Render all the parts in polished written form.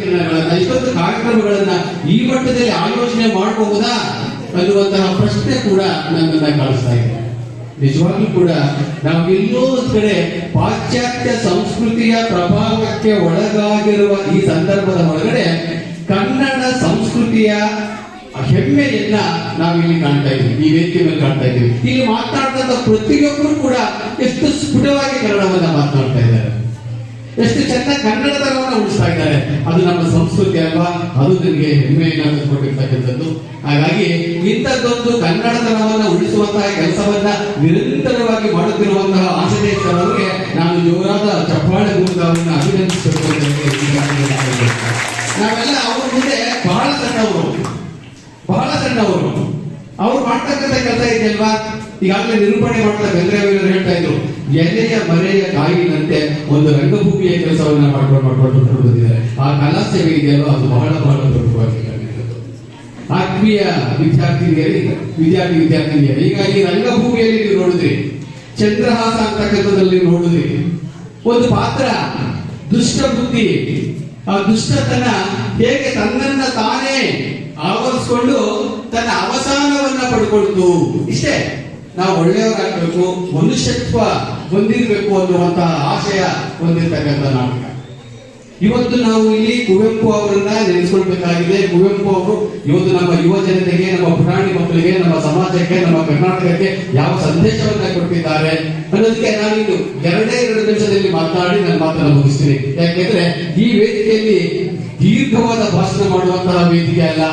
ಕಿರಣಗಳನ್ನ, ಇಷ್ಟೊಂದು ಕಾರ್ಯಕ್ರಮಗಳನ್ನ ಈ ಮಟ್ಟದಲ್ಲಿ ಆಯೋಜನೆ ಮಾಡಬಹುದಾ ಅನ್ನುವಂತಹ ಪ್ರಶ್ನೆ ಕೂಡ ನನ್ನನ್ನ ಕಾಣಿಸ್ತಾ ಇದೆ. ನಿಜವಾಗ್ಲೂ ಕೂಡ ನಾವು ಎಲ್ಲೋ ಒಂದ್ ಕಡೆ ಪಾಶ್ಚಾತ್ಯ ಸಂಸ್ಕೃತಿಯ ಪ್ರಭಾವಕ್ಕೆ ಒಳಗಾಗಿರುವ ಈ ಸಂದರ್ಭದ ಒಳಗಡೆ ಕನ್ನಡ ಸಂಸ್ಕೃತಿಯ ಹೆಮ್ಮೆಯನ್ನ ನಾವಿಲ್ಲಿ ಕಾಣ್ತಾ ಇದ್ದೀವಿ, ಈ ವೇದಿಕೆ ಮೇಲೆ ಕಾಣ್ತಾ ಇದ್ದೀವಿ. ಇಲ್ಲಿ ಮಾತನಾಡ್ತಂತ ಪ್ರತಿಯೊಬ್ಬರು ಕೂಡ ಎಷ್ಟು ಸ್ಫುಟವಾಗಿ ಕನ್ನಡವನ್ನ ಮಾತನಾಡ್ತಾ ಇದ್ದಾರೆ, ಎಷ್ಟು ಚೆನ್ನಾಗಿ ಕನ್ನಡತನವನ್ನ ಉಳಿಸ್ತಾ ಇದ್ದಾರೆ. ಅದು ನಮ್ಮ ಸಂಸ್ಕೃತಿ ಅಲ್ವಾ, ಅದು ನನಗೆ ಹೆಮ್ಮೆಯನ್ನು ಕೊಟ್ಟಿರ್ತಕ್ಕಂಥದ್ದು. ಹಾಗಾಗಿ ಇಂಥದ್ದೊಂದು ಕನ್ನಡತನವನ್ನ ಉಳಿಸುವಂತಹ ಕೆಲಸವನ್ನ ನಿರಂತರವಾಗಿ ಮಾಡುತ್ತಿರುವಂತಹ ಆಂಜನೇಯರ್ ಅವರಿಗೆ ನಾನು ಜೋರಾದ ಚಪ್ಪಾಳೆ ಮೂಲಕ ಅವರನ್ನ ಅಭಿನಂದಿಸಬೇಕು. ನಾವೆಲ್ಲ ಅವ್ರ ಮುಂದೆ ಬಹಳ ಸಣ್ಣವರು. ಅವ್ರು ಮಾಡ್ತಕ್ಕಂಥ ಕೆಲಸ ಇದೆಯಲ್ವಾ, ಈಗಾಗಲೇ ನಿರೂಪಣೆ ಮಾಡ್ತಾ ಗಂಗರಾವಿಯವರು ಹೇಳ್ತಾ ಇದ್ರು, ಎಲೆಯ ಮರೆಯ ಕಾಯಿನಂತೆ ಒಂದು ರಂಗಭೂಮಿಯ ಕೆಲಸವನ್ನ ಮಾಡ್ಕೊಂಡು ಬಂದಿದ್ದಾರೆ. ಆ ಕಲಾ ಸೇವೆ ಇದೆಯಲ್ವಾ, ಅದು ಬಹಳ ಪ್ರಮುಖವಾಗಿದೆ. ಆತ್ಮೀಯ ವಿದ್ಯಾರ್ಥಿನಿಯರು, ಈಗ ಈ ರಂಗಭೂಮಿಯಲ್ಲಿ ನೀವು ನೋಡಿದ್ರಿ, ಚಂದ್ರಹಾಸ ಅಂತಕ್ಕಂಥದ್ದಲ್ಲಿ ನೋಡಿದ್ರಿ, ಒಂದು ಪಾತ್ರ ದುಷ್ಟ ಬುದ್ಧಿ, ಆ ದುಷ್ಟತನ ಹೇಗೆ ತನ್ನನ್ನ ತಾನೇ ಆವರಿಸಿಕೊಂಡು ತನ್ನ ಅವಸಾನವನ್ನ ಪಡ್ಕೊಳ್ತು. ಇಷ್ಟೇ, ನಾವು ಒಳ್ಳೆಯವರಾಗಬೇಕು, ಮನುಷ್ಯತ್ವ ಹೊಂದಿರಬೇಕು ಅನ್ನುವಂತಹ ಆಶಯ ಹೊಂದಿರತಕ್ಕಂಥ ನಾಟಕ. ಇವತ್ತು ನಾವು ಇಲ್ಲಿ ಕುವೆಂಪು ಅವರನ್ನ ನೆನೆಸ್ಕೊಳ್ಬೇಕಾಗಿದೆ. ಕುವೆಂಪು ಅವರು ಇವತ್ತು ನಮ್ಮ ಯುವ ಜನತೆಗೆ, ನಮ್ಮ ಪುಟಾಣಿ ಮಕ್ಕಳಿಗೆ, ನಮ್ಮ ಸಮಾಜಕ್ಕೆ, ನಮ್ಮ ಕರ್ನಾಟಕಕ್ಕೆ ಯಾವ ಸಂದೇಶವನ್ನ ಕೊಟ್ಟಿದ್ದಾರೆ ಅನ್ನೋದಕ್ಕೆ ನಾನಿನ್ನು 2 ನಿಮಿಷದಲ್ಲಿ ಮಾತನಾಡಿ ನನ್ನ ಮಾತನ್ನು ಮುಗಿಸ್ತೀನಿ. ಯಾಕೆಂದ್ರೆ ಈ ವೇದಿಕೆಯಲ್ಲಿ ದೀರ್ಘವಾದ ಭಾಷಣ ಮಾಡುವಂತಹ ವೇದಿಕೆ ಅಲ್ಲ.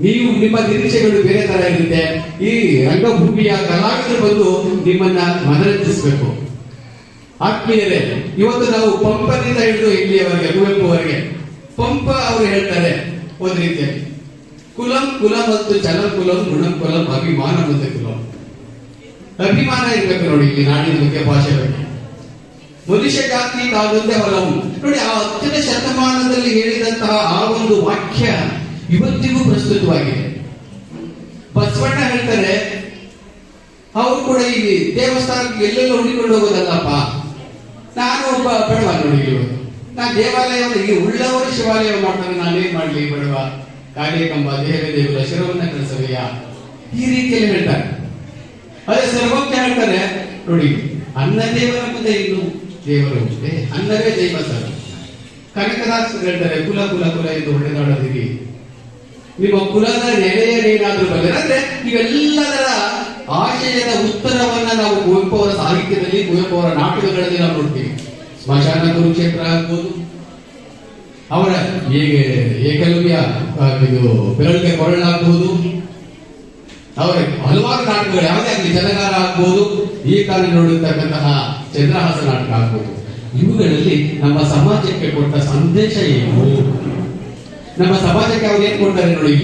ನೀವು ನಿಮ್ಮ ನಿರೀಕ್ಷೆಗಳು ಬೇರೆ ತರ ಇರುತ್ತೆ. ಈ ರಂಗಭೂಮಿಯ ಕಲಾವಿದರು ಬಂದು ನಿಮ್ಮನ್ನ ಮನರಂಜಿಸಬೇಕು. ಆತ್ಮೀಯರೇ, ಇವತ್ತು ನಾವು ಪಂಪನಿಂದ ಹಿಡಿದು ಇಲ್ಲಿಯವರೆಗೆ ಕುವೆಂಪು ಅವರಿಗೆ, ಪಂಪ ಅವರು ಹೇಳ್ತಾರೆ ಒಂದು ರೀತಿಯಲ್ಲಿ, ಕುಲಂ ಮತ್ತು ಚಲಂ ಕುಲಂ ಗುಣಂ ಕುಲಂ ಅಭಿಮಾನ ಮುಂದೆ ಕುಲಂ. ಅಭಿಮಾನ ಇರ್ಬೇಕು ನೋಡಿ ಇಲ್ಲಿ ನಾಡಿನ ಬಗ್ಗೆ, ಭಾಷೆ ಬಗ್ಗೆ. ಮನುಷ್ಯ ಜಾತಿ ತಾವೊಂದೇ ಹೊಲವು ನೋಡಿ. ಆ 10ನೇ ಶತಮಾನದಲ್ಲಿ ಹೇಳಿದಂತಹ ಆ ಒಂದು ವಾಕ್ಯ ಇವತ್ತಿಗೂ ಪ್ರಸ್ತುತವಾಗಿದೆ. ಬಸವಣ್ಣ ಹೇಳ್ತಾರೆ, ಅವರು ಕೂಡ ಈ ದೇವಸ್ಥಾನಕ್ಕೆ ಎಲ್ಲೆಲ್ಲ ಹುಡುಕೊಂಡು ಹೋಗೋದಲ್ಲಪ್ಪ, ನಾನು ಒಬ್ಬ ಬಡವ ನೋಡಿ, ನಾನು ದೇವಾಲಯವನ್ನು ಈ ಉಳ್ಳವರು ಶಿವಾಲಯ ಮಾಡ್ತಾರೆ, ನಾನೇನ್ ಮಾಡ್ಲಿ ಬಡವ, ಕಾಲೇ ಕಂಬ ದೇವೇ ದೇವರ ಶಿರವನ್ನ ಕಳಿಸವೆಯ, ಈ ರೀತಿಯಲ್ಲಿ ಹೇಳ್ತಾರೆ. ಅದೇ ಸರ್ವಜ್ಞ ಹೇಳ್ತಾರೆ ನೋಡಿ, ಅನ್ನ ದೇವರ ಮುಂದೆ ಇನ್ನು ದೇವರು ಅನ್ನವೇ ದೈವ ಸರ್. ಕನಕದಾಸ್ ಹೇಳ್ತಾರೆ, ಕುಲ ಎಂದು ಹೊಡೆದಾಡದಿರಿ, ನಿಮ್ಮ ಕುಲದ ನೆಲೆಯೇನಾದ್ರೂ ಬಂದರೆ. ಅಂದ್ರೆ ಇವೆಲ್ಲದರ ಆಶಯದ ಉತ್ತರವನ್ನ ನಾವು ಕುವೆಂಪು ಅವರ ಸಾಹಿತ್ಯದಲ್ಲಿ, ಕುವೆಂಪು ಅವರ ನಾಟಕಗಳಲ್ಲಿ ನಾವು ನೋಡ್ತೀವಿ. ಸ್ಮಶಾನ ಕುರುಕ್ಷೇತ್ರ ಆಗ್ಬೋದು, ಅವರ ಏಕಲವ್ಯ ಬೆರಳಿಗೆ ಕೊರಳಾಗ್ಬಹುದು, ಅವರ ಹಲವಾರು ನಾಟಕಗಳು ಯಾವುದೇ ಆಗಲಿ, ಜನಗಾರ ಆಗ್ಬೋದು, ಈ ಕಾಲ ನೋಡಿರ್ತಕ್ಕಂತಹ ಚಂದ್ರಹಾಸ ನಾಟಕ ಆಗ್ಬೋದು. ಇವುಗಳಲ್ಲಿ ನಮ್ಮ ಸಮಾಜಕ್ಕೆ ಕೊಟ್ಟ ಸಂದೇಶ ಏನು? ನಮ್ಮ ಸಮಾಜಕ್ಕೆ ಅವ್ರು ಏನ್ ಕೊಡ್ತಾರೆ ನೋಡಿ,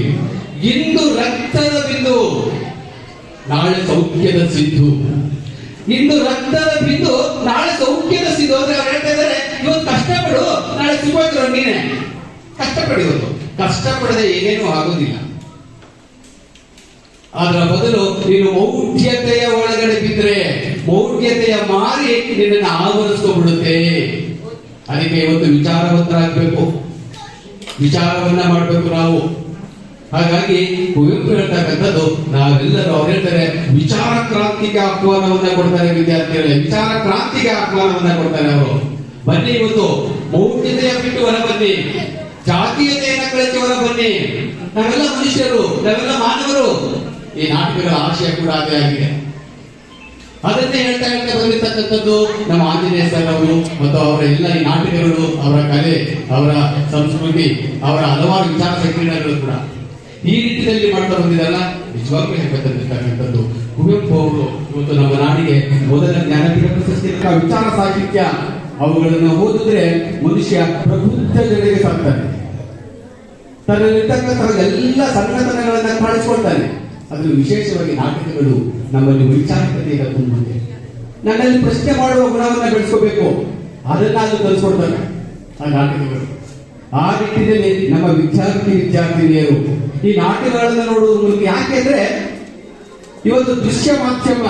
ಇಂದು ರಕ್ತದ ಬಿಂದು ನಾಳೆ ಸೌಖ್ಯದ ಸಿಂಧು. ಇಂದು ರಕ್ತದ ಬಿಂದು ನಾಳೆ ಸೌಖ್ಯದ ಸಿಂಧು ಅಂದ್ರೆ ಅವ್ರು ಹೇಳ್ತಾ ಇದ್ದಾರೆ, ಇವತ್ತು ಕಷ್ಟಪಡು, ನಾಳೆ ಸುಖವಾಗಿರೋ ನೀನೆ. ಕಷ್ಟಪಡಿ, ಇವತ್ತು ಕಷ್ಟಪಡದೆ ಏನೇನೂ ಆಗೋದಿಲ್ಲ. ಅದರ ಬದಲು ನೀನು ಮೌಢ್ಯತೆಯ ಒಳಗಡೆ ಬಿದ್ರೆ, ಮೌಢ್ಯತೆಯ ಮಾರಿ ನಿನ್ನನ್ನು ಆವರಿಸ್ಕೊಂಡ್ಬಿಡುತ್ತೆ. ಅದಕ್ಕೆ ಇವತ್ತು ವಿಚಾರವಂತರಾಗಬೇಕು, ವಿಚಾರವನ್ನ ಮಾಡಬೇಕು ನಾವು. ಹಾಗಾಗಿ ಕುವೆಂಪು ಹೇಳ್ತಕ್ಕಂಥದ್ದು, ನಾವೆಲ್ಲರೂ ಅವ್ರು ಹೇಳ್ತಾರೆ, ವಿಚಾರ ಕ್ರಾಂತಿಗೆ ಆಹ್ವಾನವನ್ನ ಕೊಡ್ತಾರೆ ವಿದ್ಯಾರ್ಥಿಗಳೇ, ವಿಚಾರ ಕ್ರಾಂತಿಗೆ ಆಹ್ವಾನವನ್ನ ಕೊಡ್ತಾರೆ ಅವರು. ಬನ್ನಿ, ಇವತ್ತು ಮೌಢ್ಯತೆಯ ಬಿಟ್ಟು ಹೊರ ಬನ್ನಿ, ಜಾತೀಯತೆಯನ್ನ ಕಳಿಸಿ ಹೊರ ಬನ್ನಿ. ನಾವೆಲ್ಲ ಮನುಷ್ಯರು, ನಾವೆಲ್ಲ ಮಾನವರು. ಈ ನಾಟಕಗಳ ಆಶಯ ಕೂಡ ಅದೇ ಆಗಿದೆ. ಅದನ್ನೇ ಹೇಳ್ತಾ ಬಂದಿರ್ತಕ್ಕಂಥದ್ದು ನಮ್ಮ ಆಂಜನೇಯ ಸರ್ ಅವರು ಮತ್ತು ಅವರ ಎಲ್ಲ ಈ ನಾಟಕಗಳು, ಅವರ ಕಲೆ, ಅವರ ಸಂಸ್ಕೃತಿ, ಅವರ ಹಲವಾರು ವಿಚಾರ ಸಂಕಿರಣಗಳು ಕೂಡ ಈ ರೀತಿಯಲ್ಲಿ ಮಾಡ್ತಾ ಬಂದಿದ್ದಲ್ಲ. ನಿಜವಾಗ್ಲೂ ಹೇಳ್ಬೇಕಂತಕ್ಕಂಥದ್ದು ಕುವೆಂಪು ಅವರು ಇವತ್ತು ನಮ್ಮ ನಾಡಿಗೆ ಮೊದಲ ಜ್ಞಾನಪೀಠ ಪ್ರಶಸ್ತಿ, ವಿಚಾರ ಸಾಹಿತ್ಯ, ಅವುಗಳನ್ನು ಓದಿದ್ರೆ ಮನುಷ್ಯ ಪ್ರಬುದ್ಧ ಜನರಿಗೆ ಸಾಕ್ತಾನೆ. ತನ್ನಲ್ಲಿರ್ತಕ್ಕಂತಹ ಎಲ್ಲ ಸಂಘಟನೆಗಳನ್ನ ಕಾಣಿಸ್ಕೊಳ್ತಾನೆ. ಅದ್ರ ವಿಶೇಷವಾಗಿ ನಾಟಕಗಳು ನಮ್ಮಲ್ಲಿ ವೈಚಾರಿಕತೆಯ ತುಂಬಿದೆ. ನನ್ನಲ್ಲಿ ಪ್ರಶ್ನೆ ಮಾಡುವ ಗುಣವನ್ನ ಬೆಳೆಸ್ಕೋಬೇಕು, ಅದನ್ನ ಅದು ಕಲಿಸ್ಕೊಡ್ತಾರೆ ಆ ನಾಟಕಗಳು. ಆ ನಿಟ್ಟಿನಲ್ಲಿ ನಮ್ಮ ವಿದ್ಯಾರ್ಥಿನಿಯರು ಈ ನಾಟಕಗಳನ್ನ ನೋಡುವುದ್ರ ಮೂಲಕ, ಯಾಕೆಂದ್ರೆ ಇವತ್ತು ದೃಶ್ಯ ಮಾಧ್ಯಮ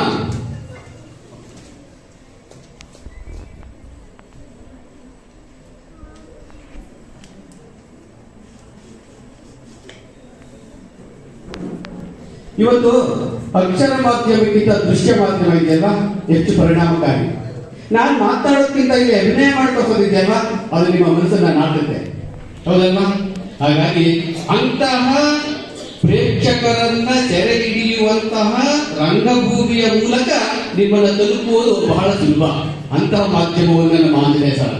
ಇವತ್ತು ಅಕ್ಷರ ಮಾಧ್ಯಮಕ್ಕಿಂತ ದೃಶ್ಯ ಮಾಧ್ಯಮ ಇದೆಯಲ್ವಾ ಹೆಚ್ಚು ಪರಿಣಾಮಕಾರಿ. ನಾನು ಮಾತಾಡೋದಕ್ಕಿಂತ ಇಲ್ಲಿ ಅಭಿನಯ ಮಾಡ್ಕೋದಿದೆಯಲ್ವಾ ಅದು ನಿಮ್ಮ ಮನಸ್ಸನ್ನ ನಾಟುತ್ತೆ, ಹೌದಲ್ವಾ? ಹಾಗಾಗಿ ಅಂತಹ ಪ್ರೇಕ್ಷಕರನ್ನ ಸೆರೆ ಹಿಡಿಯುವಂತಹ ರಂಗಭೂಮಿಯ ಮೂಲಕ ನಿಮ್ಮನ್ನು ತಲುಪುವುದು ಬಹಳ ಸುಲಭ. ಅಂತಹ ಮಾಧ್ಯಮವನ್ನು ನಮ್ಮ ಆಂಜನೇಯ ಸರ್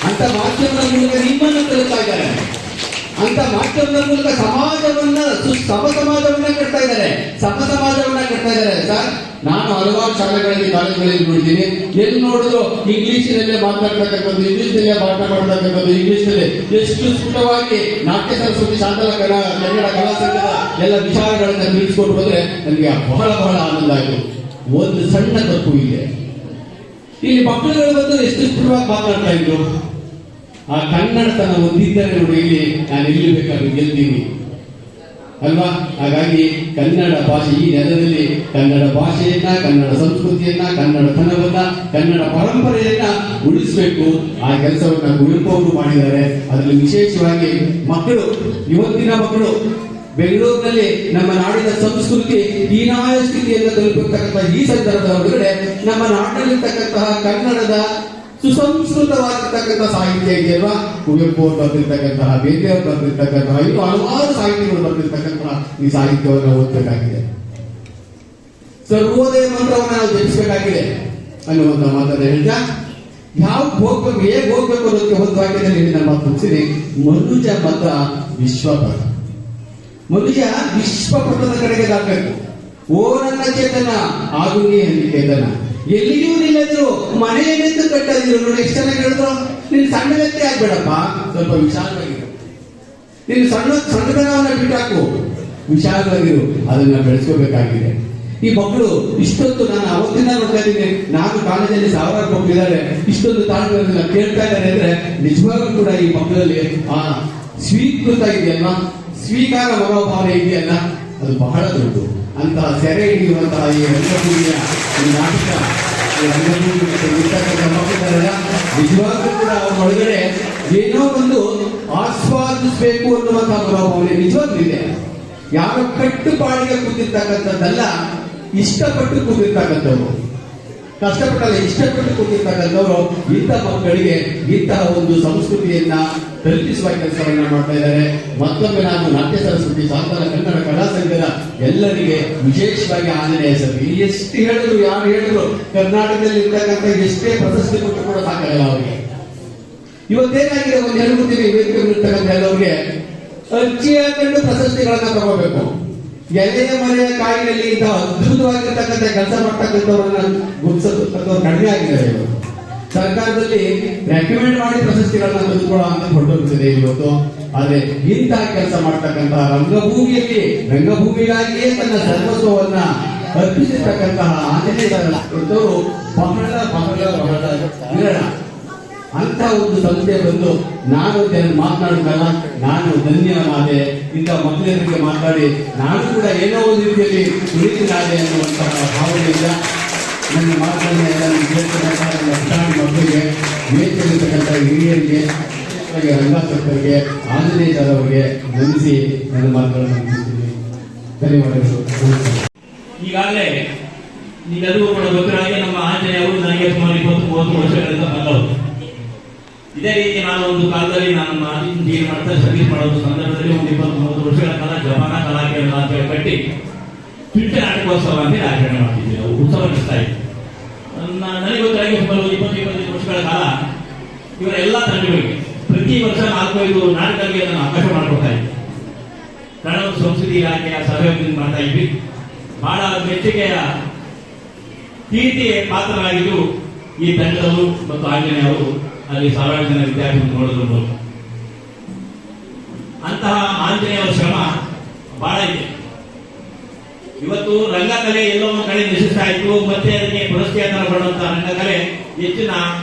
ಅಂತ ಮಾಧ್ಯಮದ ಮೂಲಕ ನಿಮ್ಮನ್ನು ತಲುಪ್ತಾ ಇದ್ದಾರೆ. ಅಂತ ಮಾಧ್ಯಮದ ಮೂಲಕ ಸಮಾಜವನ್ನ ಸಮಾಜವನ್ನ ಕಟ್ತಾ ಇದ್ದಾರೆ, ಸಮಾಜವನ್ನ ಕಟ್ತಾ ಇದ್ದಾರೆ. ಸರ್, ನಾನು ಹಲವಾರು ಶಾಲೆಗಳಲ್ಲಿ ಕಾಲೇಜುಗಳಲ್ಲಿ ನೋಡಿದ್ದೀನಿ. ಎಲ್ಲಿ ನೋಡಿದ್ರು ಇಂಗ್ಲಿಷಿನಲ್ಲೇ ಮಾತಾಡ್ತಕ್ಕಂಥದ್ದು, ಇಂಗ್ಲಿಷ್ನಲ್ಲೇ ಪಾಠ ಮಾಡ್ತಕ್ಕಂಥದ್ದು, ಇಂಗ್ಲಿಷ್ನಲ್ಲೇ ಎಷ್ಟು ಸ್ಫುಟವಾಗಿ ನಾಟ್ಯ ಸರಸ್ವತಿ ಶಾಂತಲ ಕನ್ನಡ ಕಲಾ ಸಂಘದ ಎಲ್ಲ ವಿಚಾರಗಳನ್ನ ತಿಳಿಸ್ಕೊಟ್ಟು ಹೋದ್ರೆ ನನಗೆ ಬಹಳ ಬಹಳ ಆನಂದ ಆಯಿತು. ಒಂದು ಸಣ್ಣ ತಪ್ಪು ಇದೆ, ಇಲ್ಲಿ ಮಕ್ಕಳುಗಳು ಬಂದು ಎಷ್ಟು ಸ್ಫುಟವಾಗಿ ಮಾತಾಡ್ತಾ ಇದ್ರು. ಆ ಕನ್ನಡತನ ಒಂದಿದ್ದರೆ ನೋಡಿ, ಇಲ್ಲಿ ನಾನು ಎಲ್ಲಿ ಬೇಕಾದ್ರೂ ಗೆಲ್ತೀನಿ ಅಲ್ವಾ? ಹಾಗಾಗಿ ಕನ್ನಡ ಭಾಷೆ, ಈ ನೆಲದಲ್ಲಿ ಕನ್ನಡ ಭಾಷೆಯನ್ನ, ಕನ್ನಡ ಸಂಸ್ಕೃತಿಯನ್ನ, ಕನ್ನಡತನವನ್ನ, ಕನ್ನಡ ಪರಂಪರೆಯನ್ನ ಉಳಿಸಬೇಕು. ಆ ಕೆಲಸವನ್ನ ಕುವೆಂಪು ಅವರು ಮಾಡಿದ್ದಾರೆ. ಅದರಲ್ಲಿ ವಿಶೇಷವಾಗಿ ಮಕ್ಕಳು, ಇವತ್ತಿನ ಮಕ್ಕಳು ಬೆಂಗಳೂರಿನಲ್ಲಿ ನಮ್ಮ ನಾಡಿನ ಸಂಸ್ಕೃತಿ ಹೀನಾಯ ಸ್ಥಿತಿಯನ್ನು ತಲುಪಿರ್ತಕ್ಕಂಥ ಈ ಸಂದರ್ಭದ ಹೊರಗಡೆ ನಮ್ಮ ನಾಡಿನಲ್ಲಿರ್ತಕ್ಕಂತಹ ಕನ್ನಡದ ಸುಸಂಸ್ಕೃತವಾಗಿರ್ತಕ್ಕಂಥ ಸಾಹಿತ್ಯ ಇದೆಯಲ್ವಾ, ಕುವೆಂಪು ಅವರು ಬರೆದಿರ್ತಕ್ಕಂತಹ, ಬೇಂದ್ರೆ ಅವರು ಬರೆದಿರ್ತಕ್ಕಂತಹ, ಇದು ಹಲವಾರು ಸಾಹಿತ್ಯಗಳು ಬರೆದಿರ್ತಕ್ಕಂತಹ ಈ ಸಾಹಿತ್ಯವನ್ನು ಓದಬೇಕಾಗಿದೆ. ಸರ್ವೋದಯ ಮಂತ್ರವನ್ನು ನಾವು ಜಪಿಸಬೇಕಾಗಿದೆ ಅನ್ನುವಂಥ ಮಾತನ್ನು ಹೇಳ್ತಾ, ಯಾವ ಹೋಗ್ಬೇಕು, ಹೇಗೆ ಹೋಗ್ಬೇಕು ಅನ್ನೋದಕ್ಕೆ ಒಂದು ವಾಕ್ಯದಲ್ಲಿ ಹೇಳಿ ನಮ್ಮ ಮುಗಿಸಿದೆ. ಮನುಜ ಮತ ವಿಶ್ವಪಥ. ಮನುಷ್ಯ ವಿಶ್ವಪಥದ ಕಡೆಗೆ ದಾಟಬೇಕು. ಓ ನನ್ನ ಚೇತನ ಆಗು ನೀ ನಿಕೇತನ, ಎಲ್ಲಿಯೂ ನಿಲ್ಲದಿರು ಮನೆಯನ್ನೆಂದು ಕಟ್ಟದಿರು. ನೋಡಿ ಎಷ್ಟು ಚೆನ್ನಾಗಿ ಹೇಳಿದ್ರು. ನೀನು ಸಣ್ಣ ವ್ಯಕ್ತಿ ಆಗ್ಬೇಡಪ್ಪ, ಸ್ವಲ್ಪ ವಿಶಾಲವಾಗಿರು. ನೀನು ಸಣ್ಣತನವನ್ನ ಬಿಟ್ಟಾಕು, ವಿಶಾಲವಾಗಿರು. ಅದನ್ನ ಬೆಳೆಸ್ಕೋಬೇಕಾಗಿದೆ. ಈ ಮಕ್ಕಳು ಇಷ್ಟೊಂದು, ನಾನು ಅವತ್ತಿಂದ ನೋಡ್ತಾ ಇದ್ದೀನಿ, ನಾನು ಕಾಲೇಜಲ್ಲಿ ಸಾವಿರಾರು ಮಕ್ಕಳಿದ್ದಾರೆ, ಇಷ್ಟೊಂದು ತಾಳ್ಮೆಯನ್ನು ಕೇಳ್ತಾ ಇದ್ದಾರೆ ಅಂದ್ರೆ ನಿಜವಾಗ್ಲೂ ಕೂಡ ಈ ಮಕ್ಕಳಲ್ಲಿ ಆ ಸ್ವೀಕೃತ ಇದೆಯಲ್ಲ, ಸ್ವೀಕಾರ ಮನೋಭಾವನೆ ಇದೆಯಲ್ಲ, ಅದು ಬಹಳ ದೊಡ್ಡ. ಅಂತಹ ಸೆರೆ ಹಿಡಿಯುವಂತಹ ಈ ರಂಗಭೂಮಿಯ ಈ ನಾಟಕ, ಈ ರಂಗಭೂಮಿ ಮಕ್ಕಳಿದ್ದಾರಲ್ಲ, ನಿಜವಾಗ್ಲೂ ಕೂಡ ಅವ್ರ ಒಳಗಡೆ ಏನೋ ಒಂದು ಆಸ್ವಾದಿಸಬೇಕು ಅನ್ನುವಂತಹ ಮನೋಭಾವನೆ ನಿಜವಾಗ್ಲೂ ಇದೆ. ಯಾರೋ ಕಟ್ಟುಪಾಡಿಗೆ ಕೂತಿರ್ತಕ್ಕಂಥದ್ದಲ್ಲ, ಇಷ್ಟಪಟ್ಟು ಕೂತಿರ್ತಕ್ಕಂಥವ್ರು, ಕಷ್ಟಪಟ್ಟಲ್ಲ, ಇಷ್ಟಪಟ್ಟು ಕೂತಿರ್ತಕ್ಕಂಥವ್ರು ಇಂಥ ಮಕ್ಕಳಿಗೆ ಇಂತಹ ಒಂದು ಸಂಸ್ಕೃತಿಯನ್ನ ತಲುಪಿಸುವ ಕೆಲಸವನ್ನ ಮಾಡ್ತಾ ಇದ್ದಾರೆ. ಮತ್ತೊಮ್ಮೆ ನಾನು ನಾಟ್ಯ ಸರಸ್ವತಿ ಶಾಂತಲ ಕನ್ನಡ ಕಲಾ ಸಂಘದ ಎಲ್ಲರಿಗೆ ವಿಶೇಷವಾಗಿ ಆಂಜನೇಯ ಸರ್, ಎಷ್ಟು ಹೇಳಿದ್ರು, ಯಾರು ಹೇಳಿದ್ರು, ಕರ್ನಾಟಕದಲ್ಲಿ ಇರ್ತಕ್ಕಂಥ ಎಷ್ಟೇ ಪ್ರಶಸ್ತಿ ಕೊಟ್ಟು ಕೂಡ ಸಾಕಾಗಲ್ಲ ಅವರಿಗೆ. ಇವತ್ತೇನಾಗಿದೆ, ಒಂದು ಹೇಳ್ಬಿಡ್ತೀವಿ, ವೇದಿಕೆ ಇರ್ತಕ್ಕಂಥ ಎಲ್ಲರಿಗೆ ಅರ್ಜಿ ಹಾಕೊಂಡು ಪ್ರಶಸ್ತಿಗಳನ್ನ ತಗೋಬೇಕು. ಎಲೆಯ ಮನೆಯ ಕಾಯಿನಲ್ಲಿ ಇಂತಹ ಅದ್ಭುತವಾಗಿರ್ತಕ್ಕಂಥ ಕೆಲಸ ಮಾಡ್ತಕ್ಕಂಥವ್ರನ್ನ ಗುರುತಿಸೋದು ಕಡಿಮೆ ಆಗಿದ್ದಾರೆ. ಸರ್ಕಾರದಲ್ಲಿ ರೆಕಮೆಂಡ್ ಮಾಡಿ ಪ್ರಶಸ್ತಿಗಳನ್ನ ತೆಗೆದುಕೊಳ್ಳೋ ಅಂತ ಹೊರಟೋಗ್ತಿದೆ ಇವತ್ತು. ಆದ್ರೆ ಇಂತಹ ಕೆಲಸ ಮಾಡ್ತಕ್ಕಂತಹ ರಂಗಭೂಮಿಗಾಗಿಯೇ ತನ್ನ ಸರ್ವಸ್ವವನ್ನ ಅರ್ಪಿಸಿರ್ತಕ್ಕಂತಹ ಆಂಜನೇಯವರು ಬಹಳ ಬಹಳ ಬಹಳ ವಿರಳ. ಅಂತ ಒಂದು ಸಂಸ್ಥೆ ಬಂದು ನಾನು ಮಾತನಾಡಿದಲ್ಲ, ನಾನು ಧನ್ಯವಾದೆ. ಇಂಥ ಮಕ್ಕಳಿಗೆ ಮಾತಾಡಿ ನಾನು ಕೂಡ ಏನೋ ಒಂದು ರೀತಿಯಲ್ಲಿ ಉಳಿದಿದ್ದಾನೆ ಅನ್ನುವಂತಹ ಭಾವನೆಯಿಂದ ನನ್ನ ಮಾತನ್ನ ಮಕ್ಕಳಿಗೆ, ವೇದಿಕೆಯಲ್ಲಿರ್ತಕ್ಕಂಥ ಹಿರಿಯರಿಗೆ, ರಂಗಾಸಕ್ತರಿಗೆ, ಆಂಜನೇಯ ಅವರಿಗೆ ವಂದಿಸಿ ನನ್ನ ಮಾತುಗಳನ್ನು ಮುಗಿಸ್ತೀನಿ. ಧನ್ಯವಾದಗಳು. ಈಗಾಗಲೇ ನೀವೆಲ್ಲರೂ ಕೂಡ ಗೊತ್ತಿರೋ ಹಾಗೆ ನಮ್ಮ ಆಂಜನೇಯ ಅವರು ನನಗೆ ಸುಮಾರು 20-30 ವರ್ಷಗಳಿಂದ ಬಂದವರು. ಇದೇ ರೀತಿ ನಾನು ಒಂದು ಕಾಲದಲ್ಲಿ ನಾನು ಜೀವನ ಮಾಡ್ತಾ ಸರ್ವಿಸ್ ಮಾಡೋದು ಸಂದರ್ಭದಲ್ಲಿ ಒಂದು 20-30 ವರ್ಷಗಳ ಕಾಲ ಜಪಾನ ಕಲಾಕೇಂದ್ರ ಅಂತ ಹೇಳಿ ಕಟ್ಟಿ ಚಿಂತೆ ನಾಟಕೋತ್ಸವ ಅಂತ ಆಚರಣೆ ಮಾಡ್ತಿದ್ವಿ. ನಾವು ಉತ್ಸವ ನಡೆಸ್ತಾ ಇದ್ವಿ. ನನಗೆ ಗೊತ್ತಾಗಿ ಸುಮಾರು 20-25 ವರ್ಷಗಳ ಕಾಲ ಇವರೆಲ್ಲ ತಂಡಗಳಿಗೆ ಪ್ರತಿ ವರ್ಷ 4-5 ನಾಟಕಗಳಿಗೆ ನಾನು ಅವಕಾಶ ಮಾಡಿಕೊಡ್ತಾ ಇದ್ವಿ. ಕನ್ನಡ ಸಂಸ್ಕೃತಿ ಇಲಾಖೆಯ ಸಹಯೋಗದಿಂದ ಮಾಡ್ತಾ ಇದ್ವಿ. ಬಹಳ ಮೆಚ್ಚುಗೆಯ ಕೀರ್ತಿ ಪಾತ್ರರಾಗಿದ್ದು ಈ ತಂಡದವರು ಮತ್ತು ಆಂಜನೇಯ ಅವರು ಅಲ್ಲಿ ಸಾವಿರಾರು ಜನ ವಿದ್ಯಾರ್ಥಿಗಳು ನೋಡಿದ್ರು. ಅಂತಹ ಆಂಜನೇಯ ಅವರ ಶ್ರಮ ಬಹಳ ಇದೆ. ಇವತ್ತು ರಂಗಕಲೆ ಎಲ್ಲೋ ಒಂದು ಕಡೆ ನಶಿಸ್ತಾ ಇತ್ತು, ಮತ್ತೆ ಅದಕ್ಕೆ ಪುರಸ್ಕಾರ ಪಡುವಂತಹ ರಂಗಕಲೆ ಹೆಚ್ಚಿನ